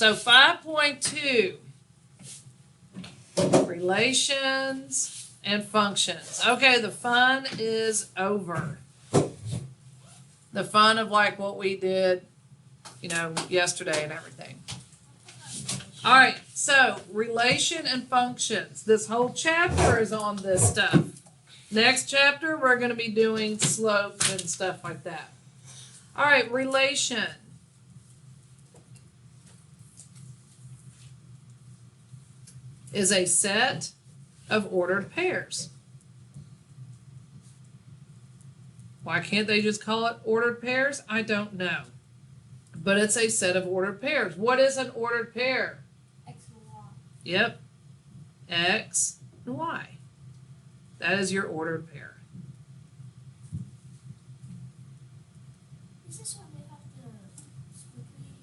So 5.2, relations and functions. Okay, the fun is over. The fun of like what we did, yesterday and everything. All right, so relation and functions. This whole chapter is on this stuff. Next chapter, we're going to be doing slopes and stuff like that. All right, relation. Is a set of ordered pairs. Why can't they just call it ordered pairs? I don't know. But it's a set of ordered pairs. What is an ordered pair? X and Y. Yep. X and Y. That is your ordered pair. Is this one they have the squiggly,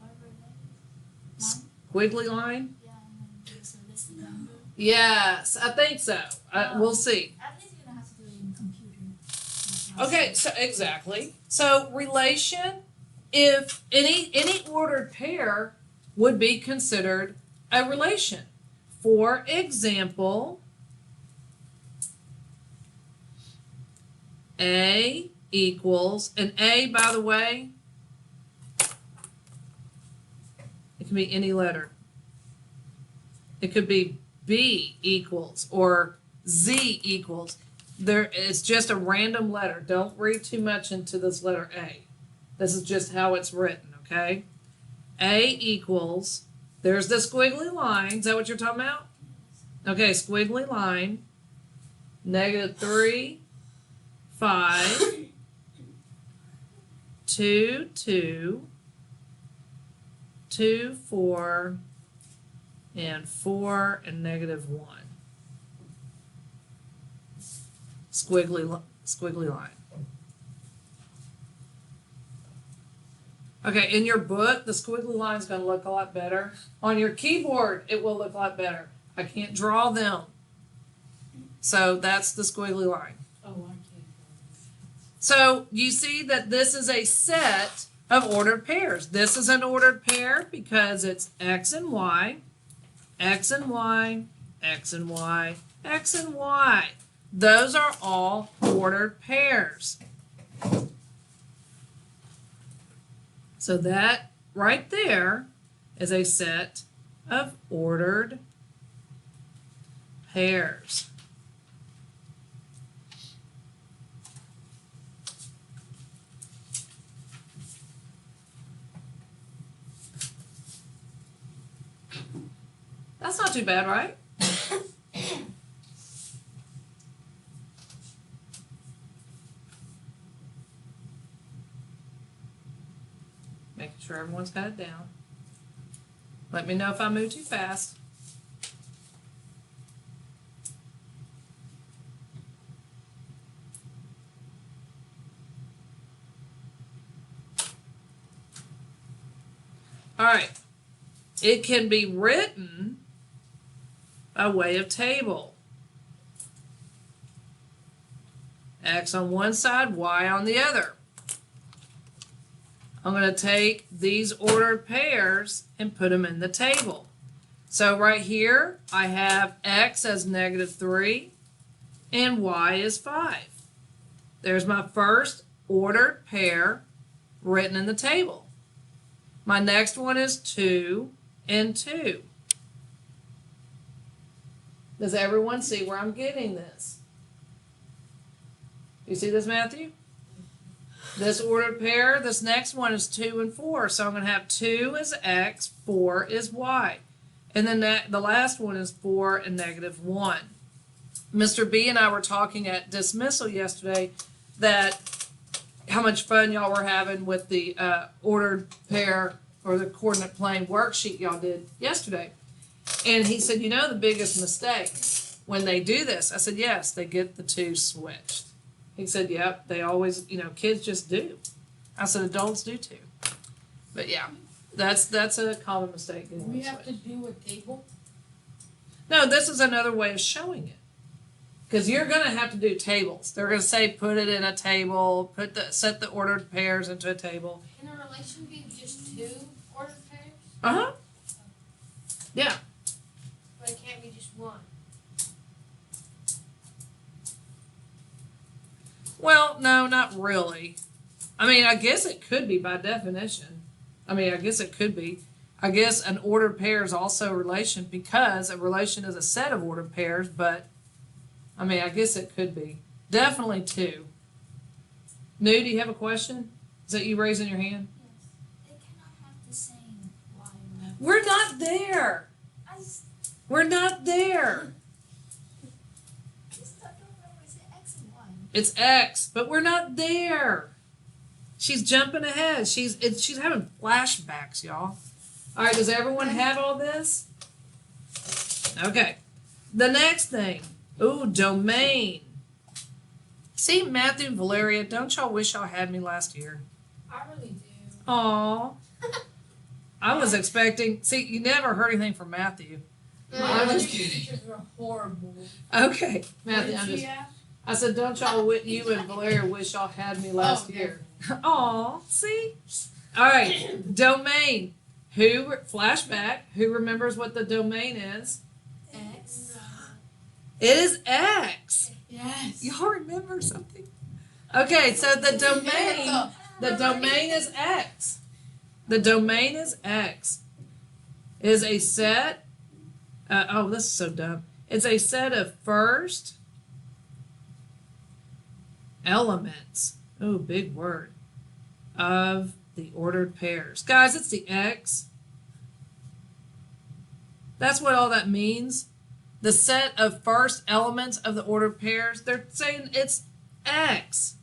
whatever it is? Squiggly line? Yeah, and then so this number. Yes, I think so. We'll see. At least you're gonna have to do it in computer. Okay, so exactly. So relation, if any ordered pair would be considered a relation. For example, A equals, and A, by the way, it can be any letter. It could be B equals or Z equals. It's just a random letter. Don't read too much into this letter A. This is just how it's written, okay? A equals, there's the squiggly line. Is that what you're talking about? Okay, squiggly line, -3, 5, 2, 2, 2, 4, and 4, and -1. Squiggly line. Okay, in your book, the squiggly line is going to look a lot better. On your keyboard, it will look a lot better. I can't draw them. So that's the squiggly line. Oh, I can't. So you see that this is a set of ordered pairs. This is an ordered pair because it's X and Y, X and Y, X and Y, X and Y. Those are all ordered pairs. So that right there is a set of ordered pairs. That's not too bad, right? Making sure everyone's got it down. Let me know if I move too fast. All right. It can be written by way of table. X on one side, Y on the other. I'm going to take these ordered pairs and put them in the table. So right here, I have X as -3 and Y is 5. There's my first ordered pair written in the table. My next one is 2 and 2. Does everyone see where I'm getting this? You see this, Matthew? This ordered pair, this next one is 2 and 4. So I'm going to have 2 is X, 4 is Y. And then the last one is 4 and -1. Mr. B and I were talking at dismissal yesterday that how much fun y'all were having with the ordered pair or the coordinate plane worksheet y'all did yesterday. And he said, the biggest mistake when they do this? I said, yes, they get the two switched. He said, yep, they always, kids just do. I said, adults do too. But yeah, that's a common mistake. Do we have to do a table? No, this is another way of showing it. Because you're going to have to do tables. They're going to say put it in a table, set the ordered pairs into a table. Can a relation be just two ordered pairs? no, not really. I mean, I guess it could be by definition. I mean, I guess it could be. I guess an ordered pair is also a relation because a relation is a set of ordered pairs, but I mean, I guess it could be. Definitely two. New, do you have a question? Is that you raising your hand? Yes. They cannot have the same y. Right? We're not there. We're not there. I just don't remember. Is it x and y? It's X, but we're not there. She's jumping ahead. She's having flashbacks, y'all. All right, does everyone have all this? Okay. The next thing. Ooh, domain. See, Matthew and Valeria, don't y'all wish y'all had me last year? I really do. Aw. I was expecting, see, you never heard anything from Matthew. I'm just kidding. Teachers were horrible. Okay, Matthew, What I'm did just, you have? I said, don't y'all, you and Valeria wish y'all had me last year. Aw, see? All right, domain. Flashback, who remembers what the domain is? X. It is X. Yes. Y'all remember something? Okay, so the domain is X. The domain is X. Is a set, oh, this is so dumb. It's a set of first elements. Oh, big word. Of the ordered pairs. Guys, it's the X. That's what all that means. The set of first elements of the ordered pairs. They're saying it's X.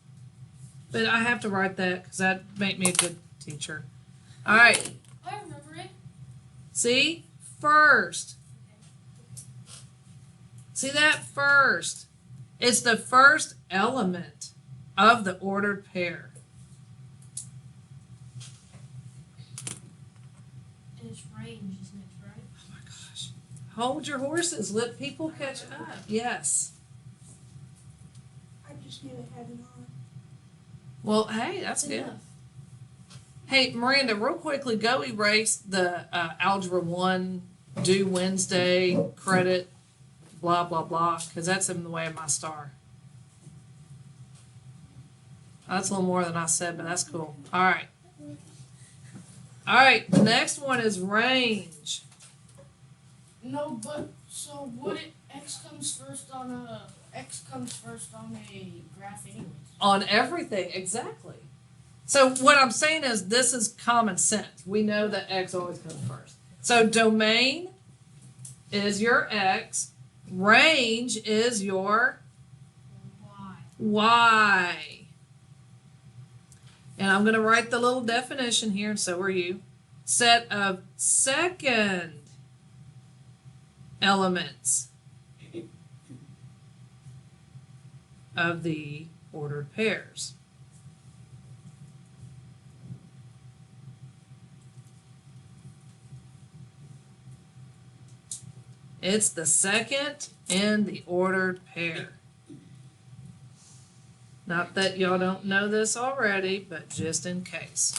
But I have to write that because that make me a good teacher. All right. I remember it. See? First. See that? First. It's the first element of the ordered pair. And it's range, isn't it, right? Oh my gosh. Hold your horses. Let people catch up. Yes. I just knew it had an R. Well, hey, that's good. Enough. Hey, Miranda, real quickly, go erase the Algebra 1 due Wednesday credit, blah, blah, blah, because that's in the way of my star. That's a little more than I said, but that's cool. All right. All right, the next one is range. No, but so would it? X comes first on a graph anyway. On everything, exactly. So what I'm saying is this is common sense. We know that X always comes first. So domain is your X. Range is your Y. Y. And I'm going to write the little definition here, and so are you. Set of second elements of the ordered pairs. It's the second in the ordered pair. Not that y'all don't know this already, but just in case.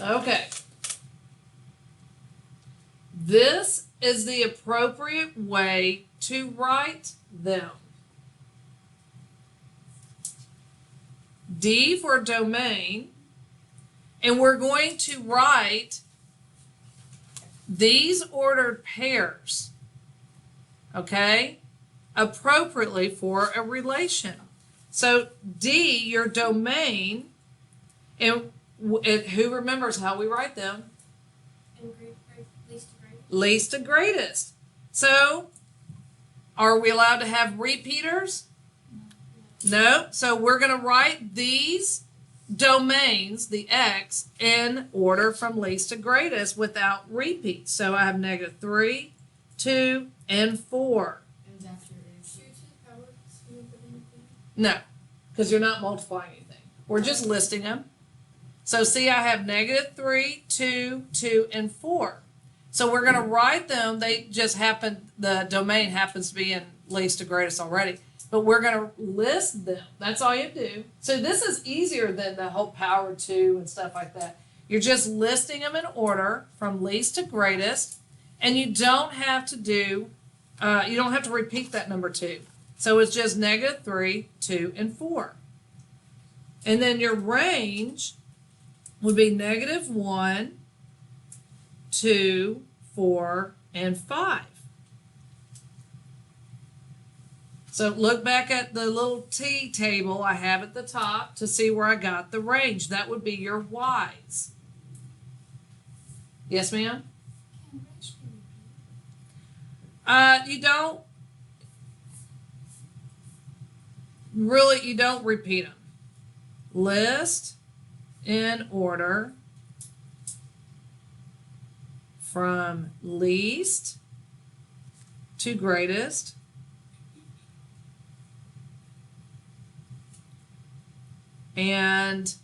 Okay. This is the appropriate way to write them. D for domain, and we're going to write these ordered pairs, okay, appropriately for a relation. So D, your domain, and who remembers how we write them? And least to greatest. Least to greatest. So, are we allowed to have repeaters? No. So we're going to write these domains, the X, in order from least to greatest without repeats. So I have -3, 2, and 4. And after Two to the power. No, because you're not multiplying anything. We're just listing them. So see, I have -3, 2, 2, and 4. So we're going to write them. They just happen, the domain happens to be in least to greatest already. But we're going to list them. That's all you do. So this is easier than the whole power 2 and stuff like that. You're just listing them in order from least to greatest. And you don't have to do, you don't have to repeat that number 2. So it's just -3, 2, and 4. And then your range would be -1, 2, 4, and 5. So look back at the little T table I have at the top to see where I got the range. That would be your Y's. Yes, ma'am? Can range be repeated? You don't repeat them. List in order from least to greatest. And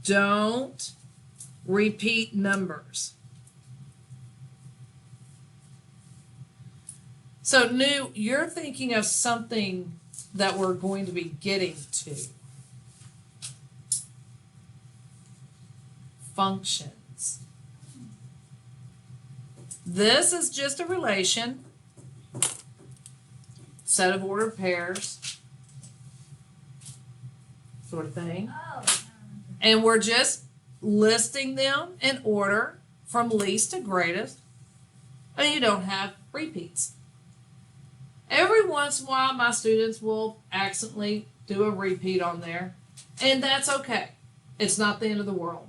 don't repeat numbers. So, New, you're thinking of something that we're going to be getting to. Functions. This is just a relation, set of ordered pairs, sort of thing. Oh. And we're just listing them in order from least to greatest. And you don't have repeats. Every once in a while, my students will accidentally do a repeat on there. And that's okay. It's not the end of the world.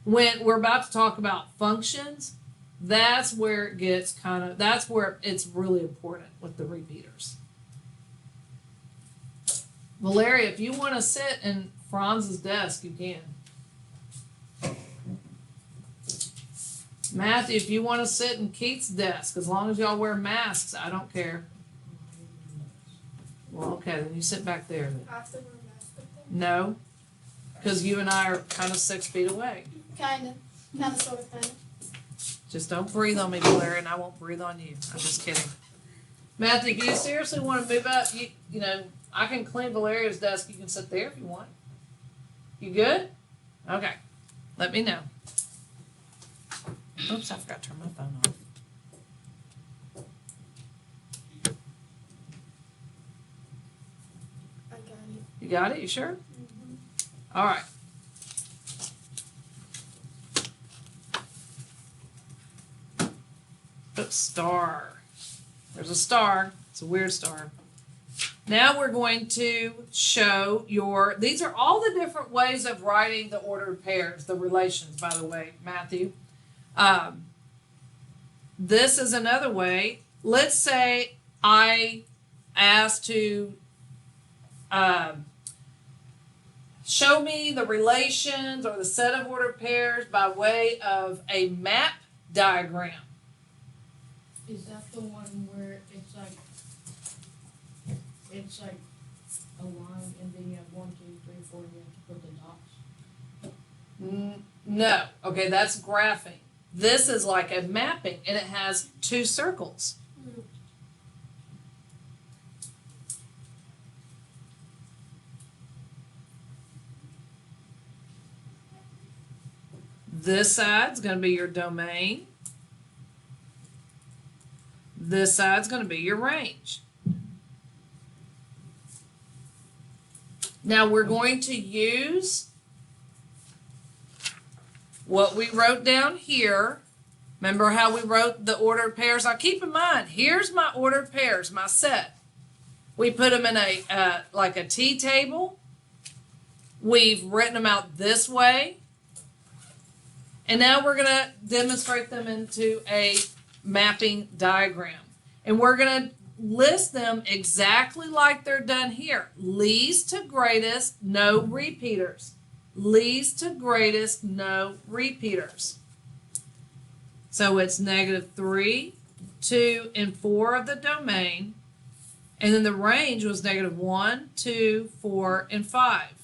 When we're about to talk about functions, that's where it gets that's where it's really important with the repeaters. Valeria, if you want to sit in Franz's desk, you can. Matthew, if you want to sit in Keith's desk, as long as y'all wear masks, I don't care. Well, okay, then you sit back there then. I have to wear a mask up there? No, because you and I are kind of 6 feet away. Kinda sort of thing. Just don't breathe on me, Valeria, and I won't breathe on you. I'm just kidding. Matthew, do you seriously want to move up? You know, I can clean Valeria's desk. You can sit there if you want. You good? Okay. Let me know. Oops, I forgot to turn my phone off. I got it. You got it? You sure? All right. Oops, star. There's a star. It's a weird star. Now we're going to show these are all the different ways of writing the ordered pairs, the relations, by the way, Matthew. This is another way. Let's say I asked to show me the relations or the set of ordered pairs by way of a map diagram. Is that the one where it's like a line and then you have 1, 2, 3, 4 and you have to put the dots? No. Okay, that's graphing. This is like a mapping, and it has 2 circles. This side's going to be your domain. This side's going to be your range. Now we're going to use what we wrote down here. Remember how we wrote the ordered pairs? Now keep in mind, here's my ordered pairs, my set. We put them in like a T table. We've written them out this way. And now we're going to demonstrate them into a mapping diagram. And we're going to list them exactly like they're done here. Least to greatest, no repeaters. Least to greatest, no repeaters. So it's -3, 2, and 4 of the domain. And then the range was -1, 2, 4, and 5.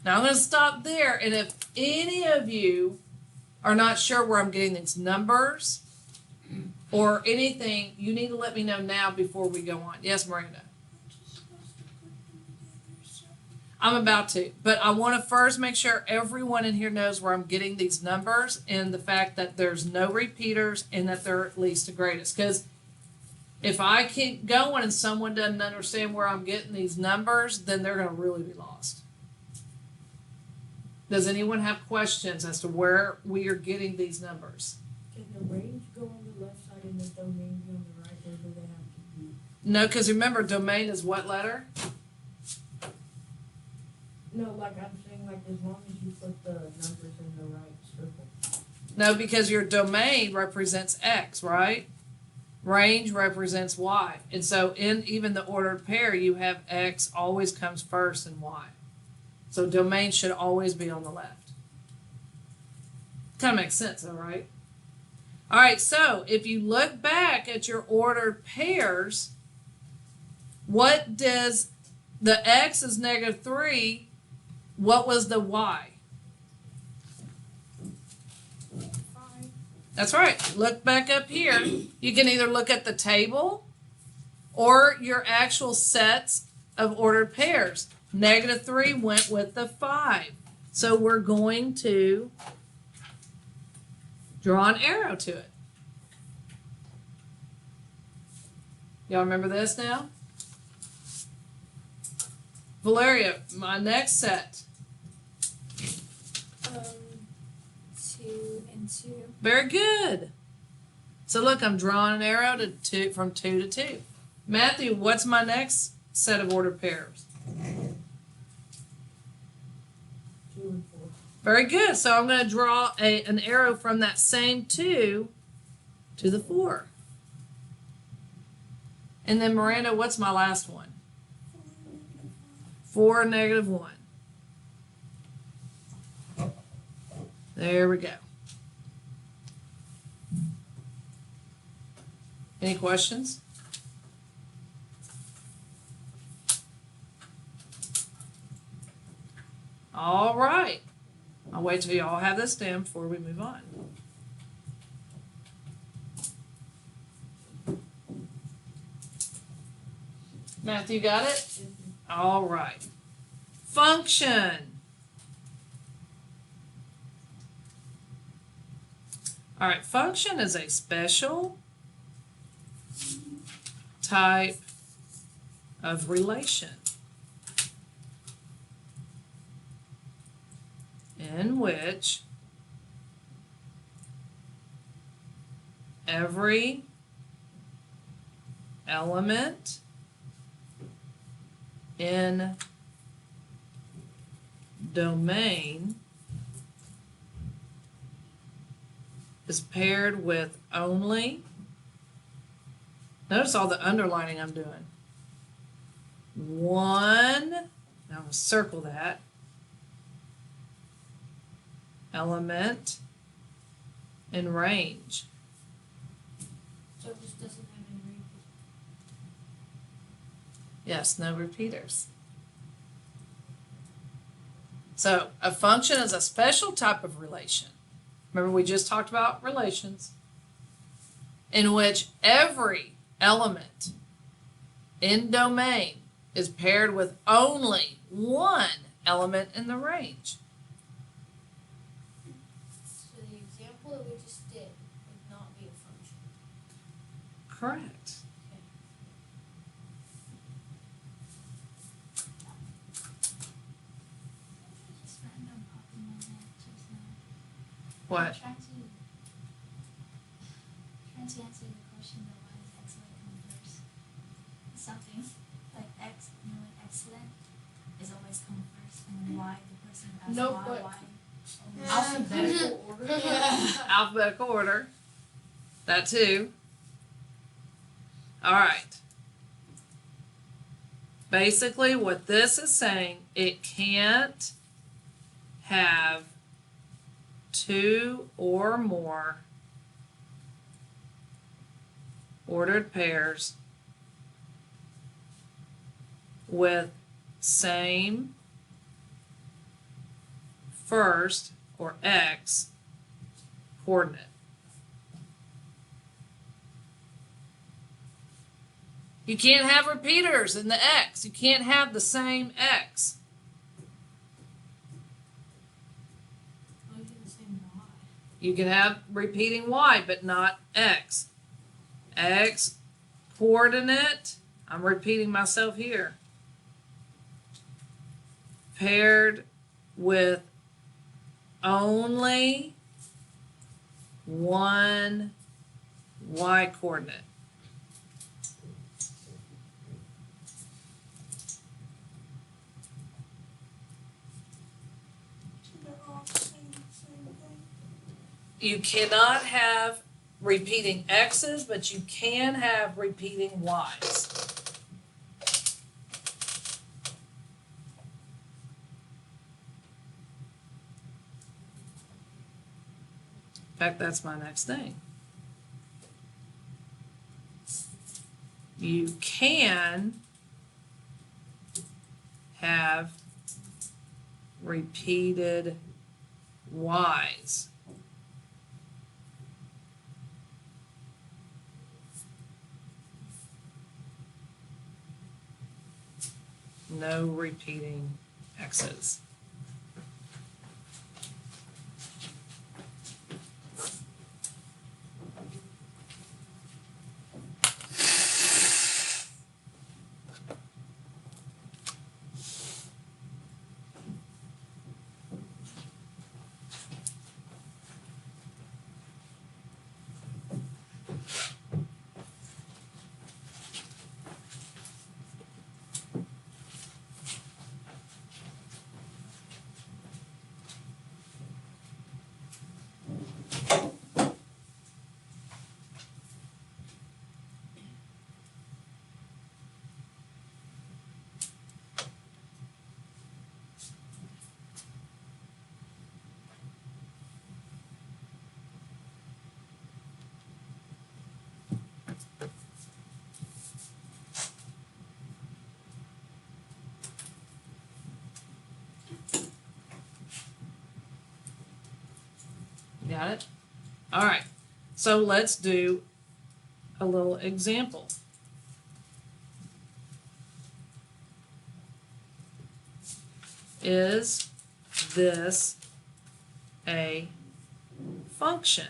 Now I'm going to stop there, and if any of you are not sure where I'm getting these numbers or anything, you need to let me know now before we go on. Yes, Miranda? Aren't you supposed to put them together separate? I'm about to, but I want to first make sure everyone in here knows where I'm getting these numbers and the fact that there's no repeaters and that they're at least the greatest. Because if I keep going and someone doesn't understand where I'm getting these numbers, then they're going to really be lost. Does anyone have questions as to where we are getting these numbers? Can the range go on the left side and the domain be on the right, or do they have to be? No, because remember, domain is what letter? No, like I'm saying, like as long as you put the numbers in the right circle. No, because your domain represents X, right? Range represents Y. And so in even the ordered pair, you have X always comes first and Y. So domain should always be on the left. Kind of makes sense, though, right? All right, so if you look back at your ordered pairs, what does the X is -3, what was the Y? 5. That's right. Look back up here. You can either look at the table or your actual sets of ordered pairs. -3 went with the 5. So we're going to draw an arrow to it. Y'all remember this now? Valeria, my next set. 2 and 2. Very good. So look, I'm drawing an arrow to from 2 to 2. Matthew, what's my next set of ordered pairs? 2 and 4. Very good. So I'm going to draw an arrow from that same 2 to the 4. And then Miranda, what's my last one? 4 -1. There we go. Any questions? All right. I'll wait till y'all have this down before we move on. Matthew, got it? All right. Function. All right, function is a special type of relation in which every element in domain is paired with only, notice all the underlining I'm doing, one, now I'm going to circle that, element in range. So it just doesn't have any repeat. Yes, no repeaters. So a function is a special type of relation. Remember, we just talked about relations in which every element in domain is paired with only one element in the range. So the example that we just did would not be a function. Correct. Just random popping in my head just now. What? I'm trying to answer the question that why is excellent come first. Something like excellent is always come first, and then why the person asks No, why but- always Alphabetical order. Alphabetical order. That too. All right. Basically, what this is saying, it can't have two or more ordered pairs with same first, or x, coordinate. You can't have repeaters in the x. You can't have the same x. Oh, you get the same y. You can have repeating y, but not x. X coordinate, I'm repeating myself here, paired with only one y coordinate. They're all saying the same thing. You cannot have repeating x's, but you can have repeating y's. In fact, that's my next thing. You can have repeated y's. No repeating x's. Got it? All right. So let's do a little example. Is this a function?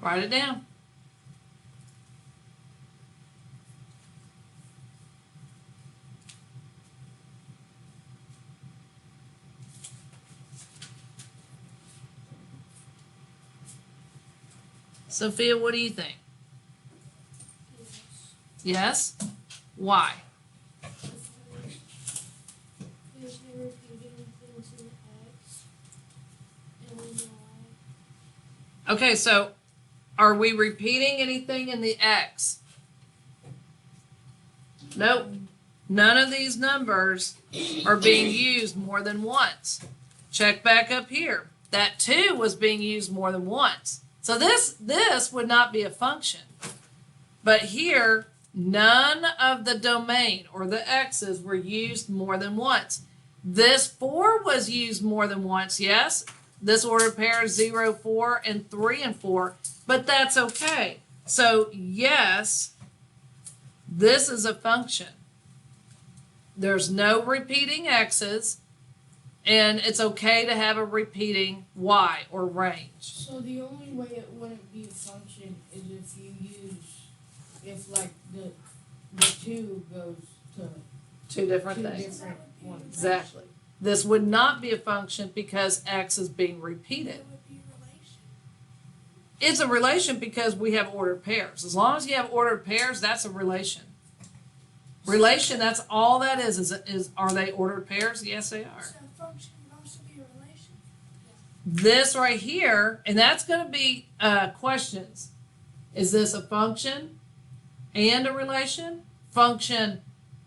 Write it down. Sophia, what do you think? Yes? Why? Because you're repeating things in X and Y. Okay, so are we repeating anything in the x? Nope. None of these numbers are being used more than once. Check back up here. That 2 was being used more than once. So this would not be a function. But here, none of the domain or the x's were used more than once. This 4 was used more than once, yes. This ordered pair is 0, 4, and 3 and 4, but that's okay. So yes, this is a function. There's no repeating x's, and it's okay to have a repeating y or range. So the only way it wouldn't be a function is if you if like the 2 goes to Two different two things. different ones. Exactly. This would not be a function because x is being repeated. It would be relation. It's a relation because we have ordered pairs. As long as you have ordered pairs, that's a relation. Relation, that's all that is are they ordered pairs? Yes, they are. So a function would also be a relation. This right here, and that's going to be questions. Is this a function and a relation? Function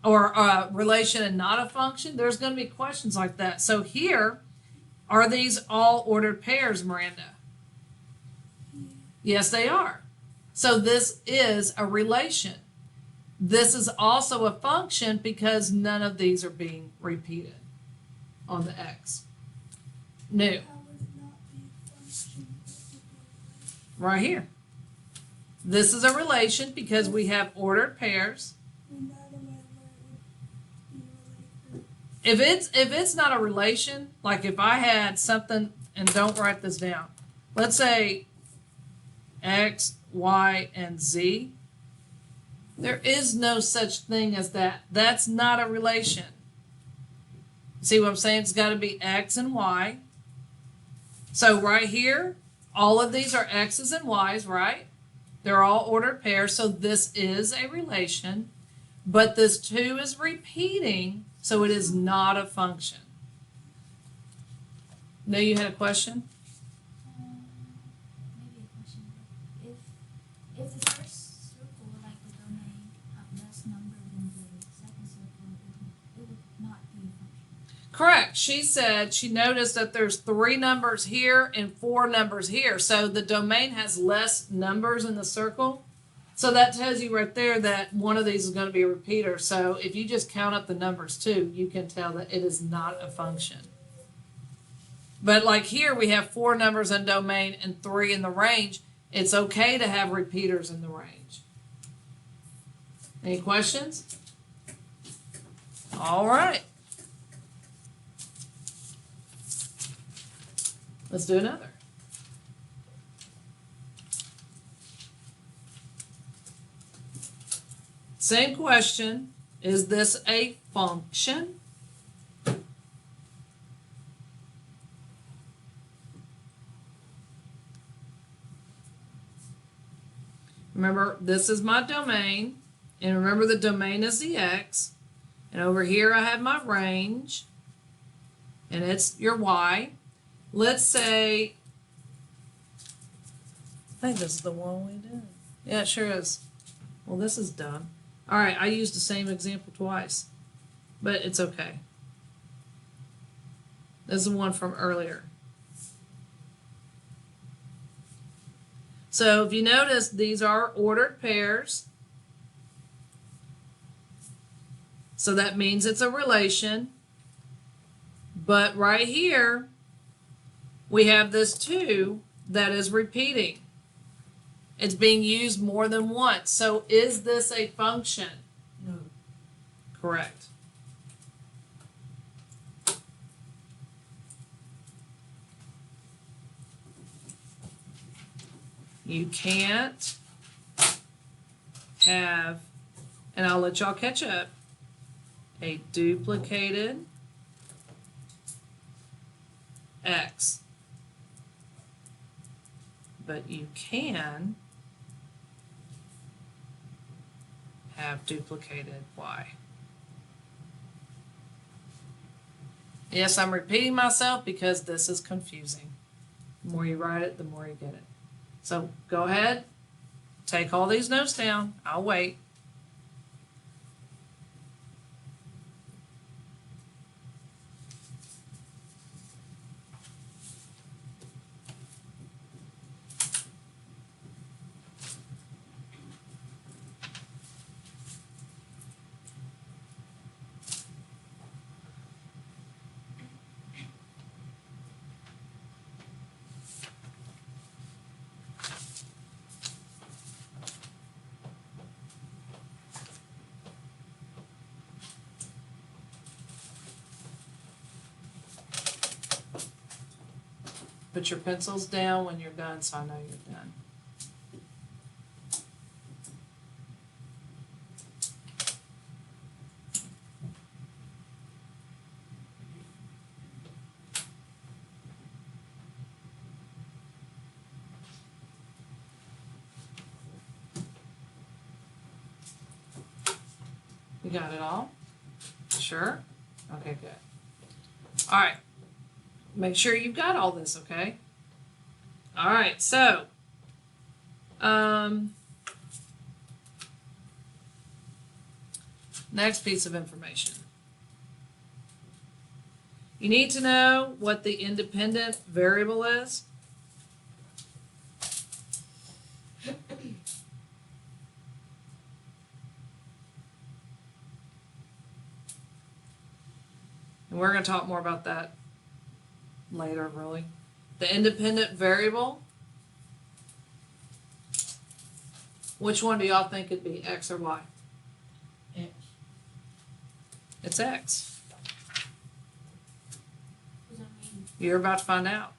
or a relation and not a function? There's going to be questions like that. So here, are these all ordered pairs, Miranda? Yes, they are. So this is a relation. This is also a function because none of these are being repeated on the x. New, How would it not be a function? It would be a relation. right here. This is a relation because we have ordered pairs. No matter where it would be related. If it's not a relation, like if I had something, and don't write this down. Let's say x, y, and z. There is no such thing as that. That's not a relation. See what I'm saying? It's got to be x and y. So right here, all of these are x's and y's, right? They're all ordered pairs, so this is a relation. But this 2 is repeating, so it is not a function. No, you had a question? Maybe a question. If the first circle, like the domain, have less number than the second circle, it would not be a function. Correct. She said she noticed that there's 3 numbers here and 4 numbers here. So the domain has less numbers in the circle. So that tells you right there that one of these is going to be a repeater. So if you just count up the numbers too, you can tell that it is not a function. But like here, we have 4 numbers in domain and 3 in the range. It's okay to have repeaters in the range. Any questions? All right. Let's do another. Same question. Is this a function? Remember, this is my domain. And remember, the domain is the x. And over here, I have my range. And it's your y. Let's say, I think this is the one we did. Yeah, it sure is. Well, this is done. All right, I used the same example twice, but it's okay. This is the one from earlier. So if you notice, these are ordered pairs. So that means it's a relation. But right here, we have this 2 that is repeating. It's being used more than once. So is this a function? No. Correct. You can't have, and I'll let y'all catch up, a duplicated x. But you can have duplicated y. Yes, I'm repeating myself because this is confusing. The more you write it, the more you get it. So go ahead, take all these notes down. I'll wait. Put your pencils down when you're done so I know you're done. You got it all? Sure? Okay, good. All right. Make sure you've got all this, okay? All right, so, next piece of information. You need to know what the independent variable is. And we're going to talk more about that later, really. The independent variable. Which one do y'all think it'd be, X or Y? X. It's X. What does that mean? You're about to find out.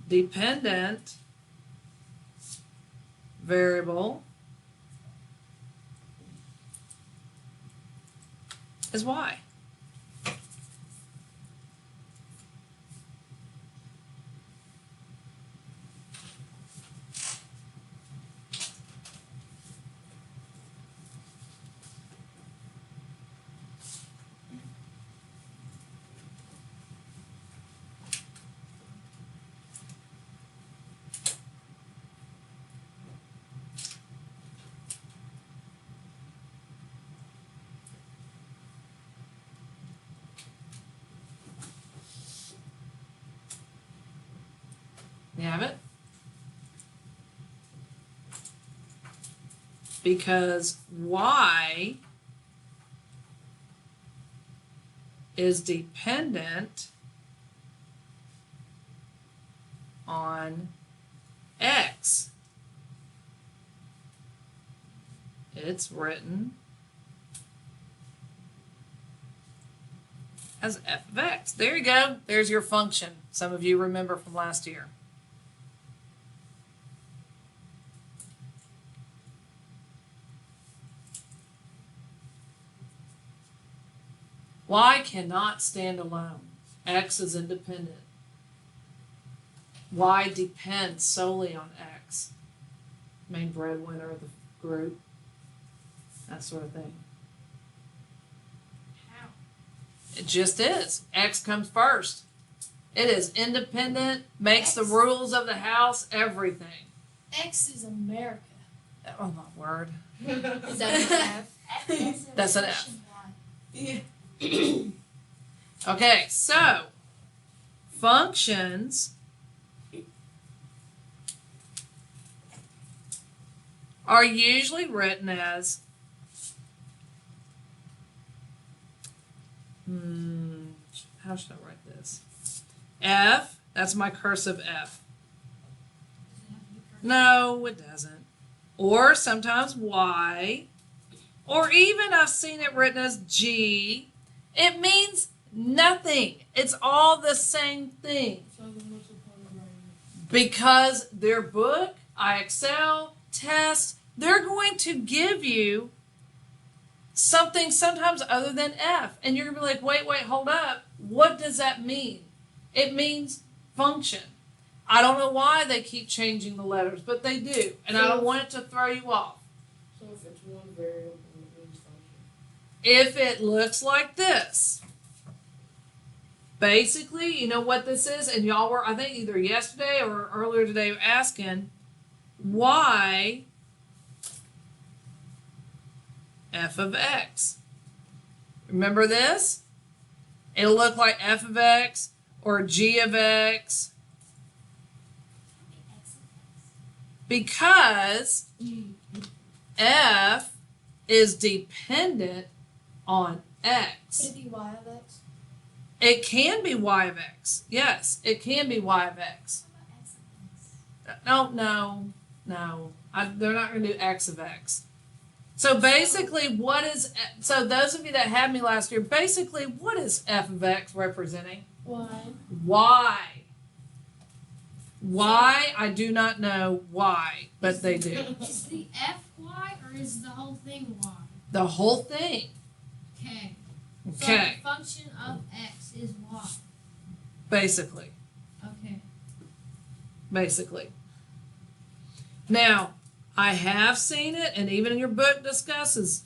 Dependent variable is Y. You have it? Because Y is dependent on X. It's written as f of x. There you go. There's your function. Some of you remember from last year. Y cannot stand alone. X is independent. Y depends solely on X. Main breadwinner of the group. That sort of thing. How? It just is. X comes first. It is independent, makes the X. rules of the house, everything. X is America. Oh my word. Is that an F? F is a That's an relation Y. Okay, so functions are usually written as how should I write this? F, that's my cursive F. Does it have to be cursive? No, it doesn't. Or sometimes Y, or even I've seen it written as G. It means nothing. It's all the same thing. So then what's the point of writing it? Because their book, IXL, test, they're going to give you something sometimes other than F. And you're going to be like, wait, hold up. What does that mean? It means function. I don't know why they keep changing the letters, but they do. And I don't want it to throw you off. So if it's one variable, it means function. If it looks like this. Basically, you know what this is? And y'all were, I think, either yesterday or earlier today asking, why f of x? Remember this? It'll look like f of x or g of x X of X. because f is dependent on Could x. it be Y of X? It can be y of x. Yes, it can be y of x. What about X of X? No. They're not going to do x of x. So basically, so those of you that had me last year, basically, what is f of x representing? Y. Y. Why? I do not know why, but they do. Is the F Y or is the whole thing Y? The whole thing. Okay. So Okay, the function of X is Y. basically. Okay. Basically. Now, I have seen it, and even in your book discusses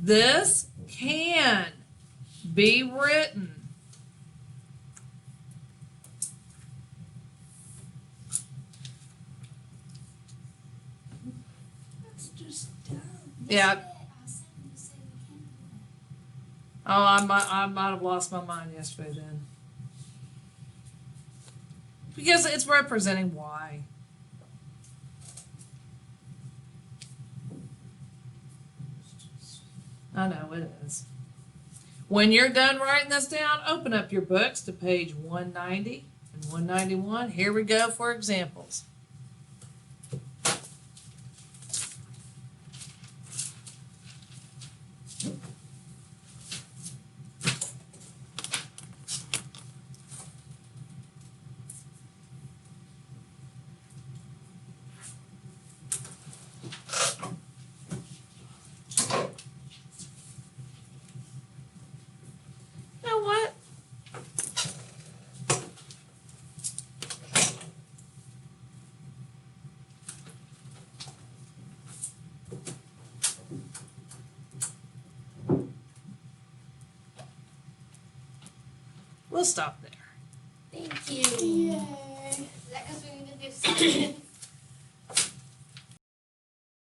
This can be written That's just dumb. Yeah. Yesterday, I said you said we can't do it. Oh, I might have lost my mind yesterday then. Because it's representing y. I know it is. When you're done writing this down, open up your books to page 190 and 191. Here we go for examples. You know what? We'll stop there. Thank you. Yay. Is that because we need to do something?